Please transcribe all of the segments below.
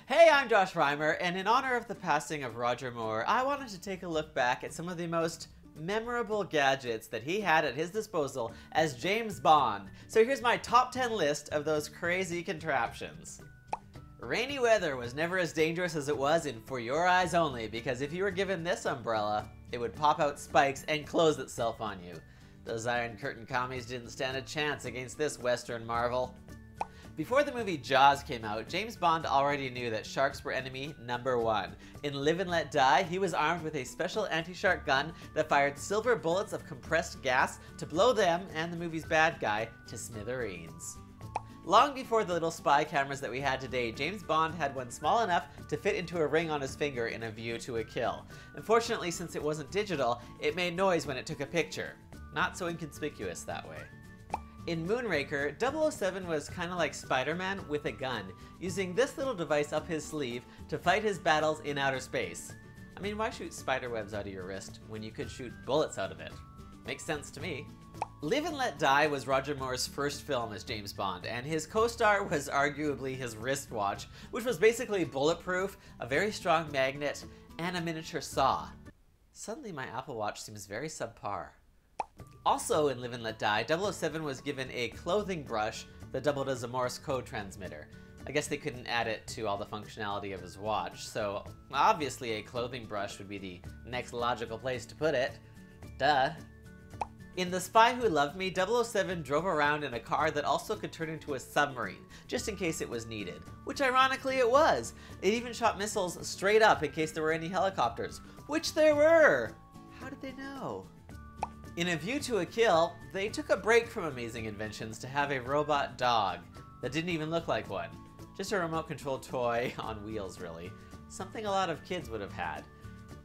Hey, I'm Josh Reimer, and in honor of the passing of Roger Moore, I wanted to take a look back at some of the most memorable gadgets that he had at his disposal as James Bond. So here's my top 10 list of those crazy contraptions. Rainy weather was never as dangerous as it was in For Your Eyes Only, because if you were given this umbrella, it would pop out spikes and close itself on you. Those Iron Curtain commies didn't stand a chance against this Western marvel. Before the movie Jaws came out, James Bond already knew that sharks were enemy number one. In Live and Let Die, he was armed with a special anti-shark gun that fired silver bullets of compressed gas to blow them and the movie's bad guy to smithereens. Long before the little spy cameras that we had today, James Bond had one small enough to fit into a ring on his finger in A View to a Kill. Unfortunately, since it wasn't digital, it made noise when it took a picture. Not so inconspicuous that way. In Moonraker, 007 was kinda like Spider-Man with a gun, using this little device up his sleeve to fight his battles in outer space. I mean, why shoot spiderwebs out of your wrist when you could shoot bullets out of it? Makes sense to me. Live and Let Die was Roger Moore's first film as James Bond, and his co-star was arguably his wristwatch, which was basically bulletproof, a very strong magnet, and a miniature saw. Suddenly my Apple Watch seems very subpar. Also in Live and Let Die, 007 was given a clothing brush that doubled as a Morse code transmitter. I guess they couldn't add it to all the functionality of his watch, so obviously a clothing brush would be the next logical place to put it. Duh. In The Spy Who Loved Me, 007 drove around in a car that also could turn into a submarine, just in case it was needed. Which ironically it was! It even shot missiles straight up in case there were any helicopters. Which there were! How did they know? In A View to a Kill, they took a break from amazing inventions to have a robot dog that didn't even look like one. Just a remote-controlled toy on wheels, really. Something a lot of kids would have had.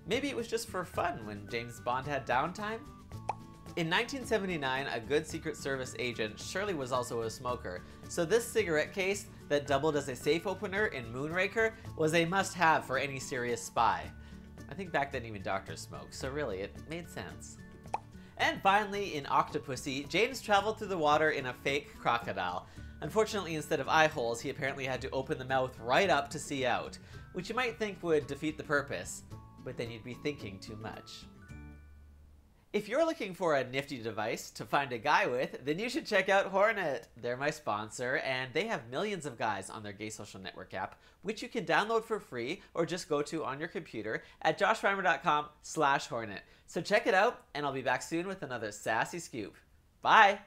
Maybe it was just for fun when James Bond had downtime? In 1979, a good Secret Service agent surely was also a smoker, so this cigarette case that doubled as a safe opener in Moonraker was a must-have for any serious spy. I think back then even doctors smoked, so really, it made sense. And finally, in Octopussy, James traveled through the water in a fake crocodile. Unfortunately, instead of eye holes, he apparently had to open the mouth right up to see out, which you might think would defeat the purpose, but then you'd be thinking too much. If you're looking for a nifty device to find a guy with, then you should check out Hornet. They're my sponsor, and they have millions of guys on their gay social network app, which you can download for free or just go to on your computer at joshreimer.com/Hornet. So check it out, and I'll be back soon with another sassy scoop. Bye!